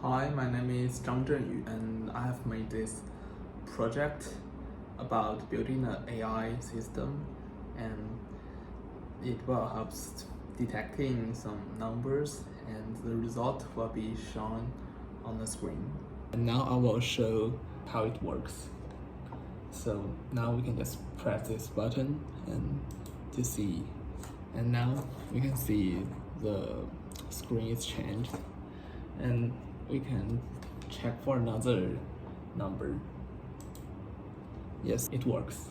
Hi, my name is Zhang Zhengyu, and I have made this project about building an AI system, and it will help detecting some numbers, and the result will be shown on the screen. And now I will show how it works. So now we can just press this button and to see, and now we can see the screen is changed, and we can check for another number. Yes, it works.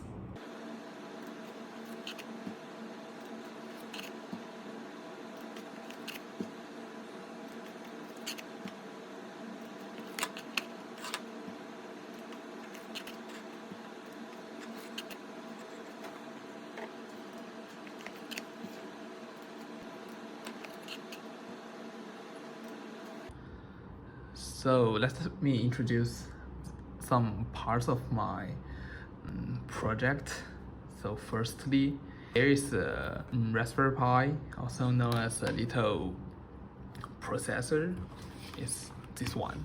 So let me introduce some parts of my project. So firstly, there is a Raspberry Pi, also known as a little processor. It's this one.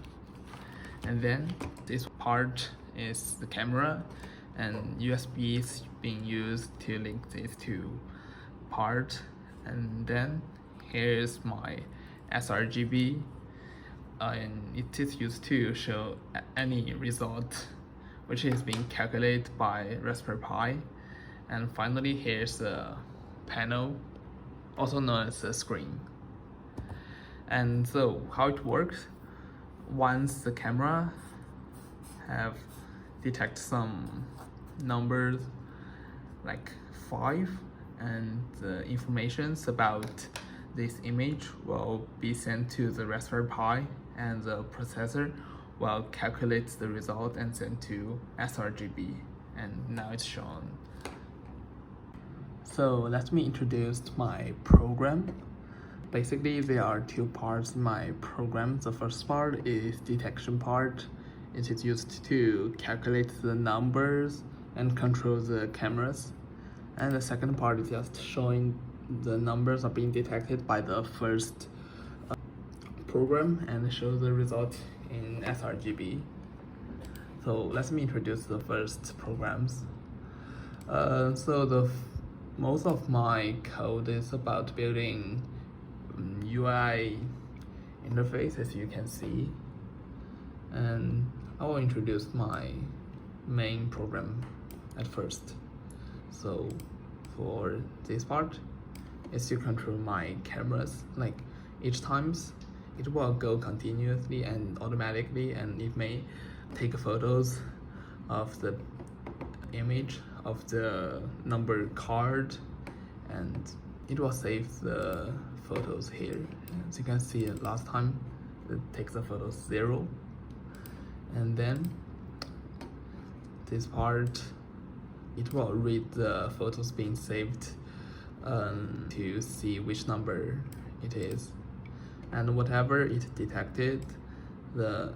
And then this part is the camera, and USB is being used to link these two parts. And then here's my sRGB, and it is used to show any result which is being calculated by Raspberry Pi. And finally, here's a panel, also known as a screen. And so how it works, once the camera have detect some numbers like 5, and the informations about this image will be sent to the Raspberry Pi, and the processor will calculate the result and send to sRGB, and now it's shown. So let me introduce my program. Basically, there are two parts in my program. The first part is detection part. It is used to calculate the numbers and control the cameras. And the second part is just showing the numbers are being detected by the first program and show the result in sRGB. So let me introduce the first programs. Most of my code is about building UI interface, as you can see, and I will introduce my main program at first. So for this part is to control my cameras. Like each times it will go continuously and automatically, and it may take photos of the image of the number card, and it will save the photos here. As you can see, last time it takes the photo 0, and then this part it will read the photos being saved to see which number it is, and whatever it detected, the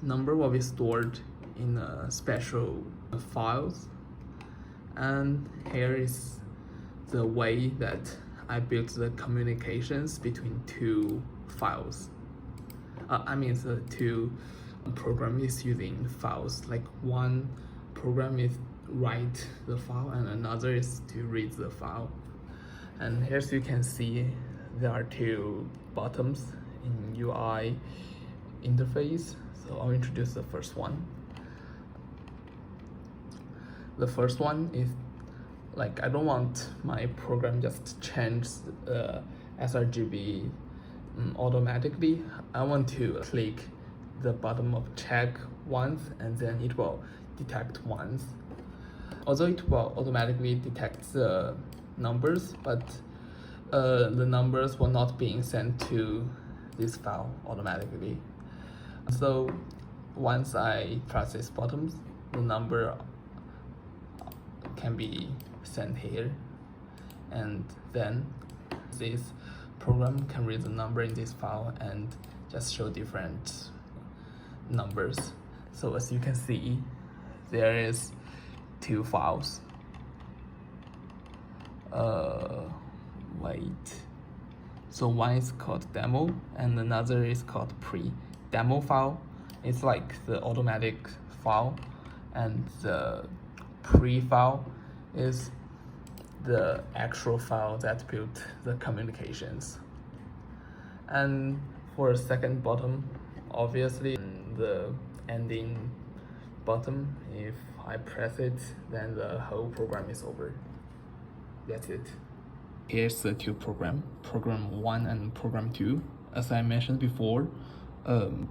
number will be stored in special files. And here is the way that I built the communications between two files. The two program is using files. Like one program is write the file and another is to read the file. And here you can see there are two buttons in UI interface. So I'll introduce the first one. The first one is like, I don't want my program just change sRGB automatically. I want to click the button of check once, and then it will detect once. Although it will automatically detect the numbers, but the numbers will not being sent to this file automatically. So once I press this button, the number can be sent here, and then this program can read the number in this file and just show different numbers. So as you can see, there is two files. So one is called demo and another is called pre. demo file is like the automatic file, and the pre-file is the actual file that built the communications. And for the second bottom, obviously the ending button, if I press it, then the whole program is over. That's it. Here's the two program 1 and program 2. As I mentioned before,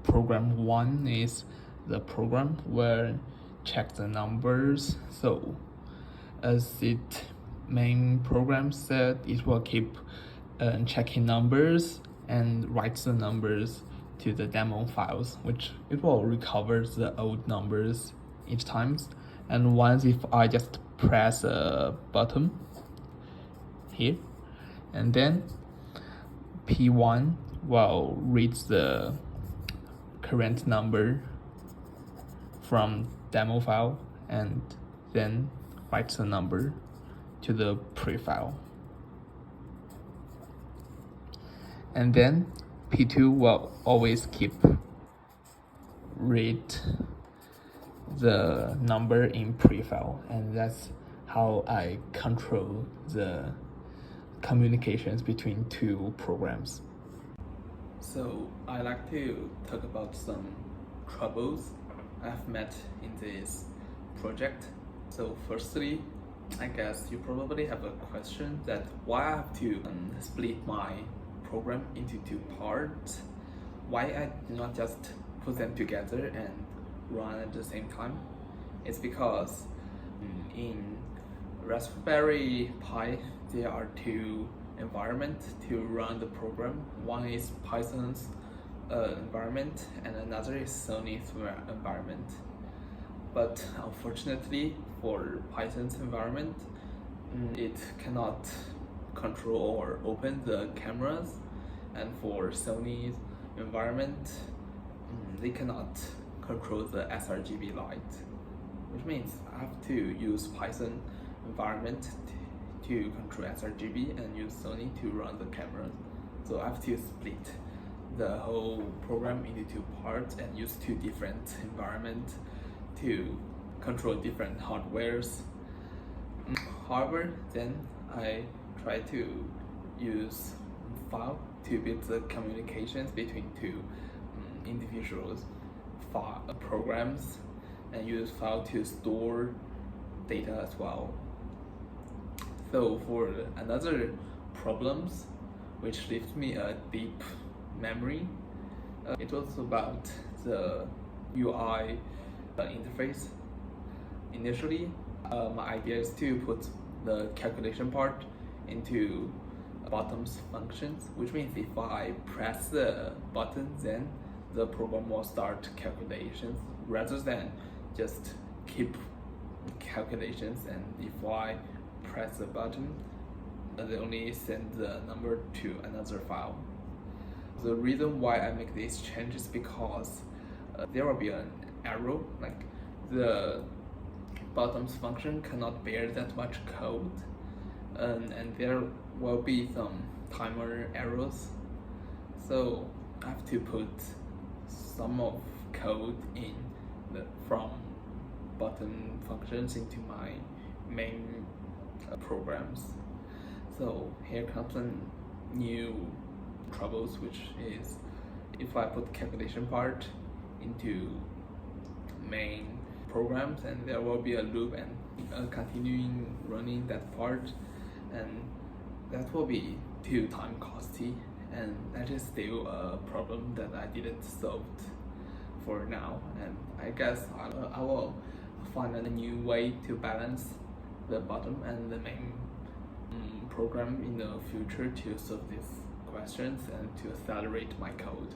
program 1 is the program where check the numbers. So as it main program said, it will keep checking numbers and write the numbers to the demo files, which it will recover the old numbers each time. And once if I just press a button here, and then P1 will read the current number from demo file and then write the number to the pre-file. And then P2 will always keep read the number in pre-file, and that's how I control the communications between two programs. So I like to talk about some troubles I've met in this project. So firstly, I guess you probably have a question that why I have to split my program into two parts. Why I do not just put them together and run at the same time? It's because in Raspberry Pi there are two environments to run the program. One is Python's environment and another is Sony's environment. But unfortunately for Python's environment, it cannot control or open the cameras, and for Sony's environment, they cannot control the sRGB light, which means I have to use Python environment to control sRGB and use Sony to run the cameras. So I have to split the whole program into two parts and use two different environments to control different hardwares. However, then I try to use file to build the communications between two individuals programs, and use file to store data as well. So for another problems which left me a deep memory, it was about the UI interface. Initially, my idea is to put the calculation part into bottom's functions, which means if I press the button, then the program will start calculations rather than just keep calculations, and if I press the button, they only send the number to another file. The reason why I make this change is because there will be an error, like the bottom's function cannot bear that much code, and there will be some timer errors. So I have to put some of code in from button functions into my main programs. So here comes a new troubles, which is if I put calculation part into main programs, and there will be a loop and continuing running that part, and that will be too time costly, and that is still a problem that I didn't solve for now, and I guess I will find a new way to balance the bottom and the main program in the future to solve these questions and to accelerate my code.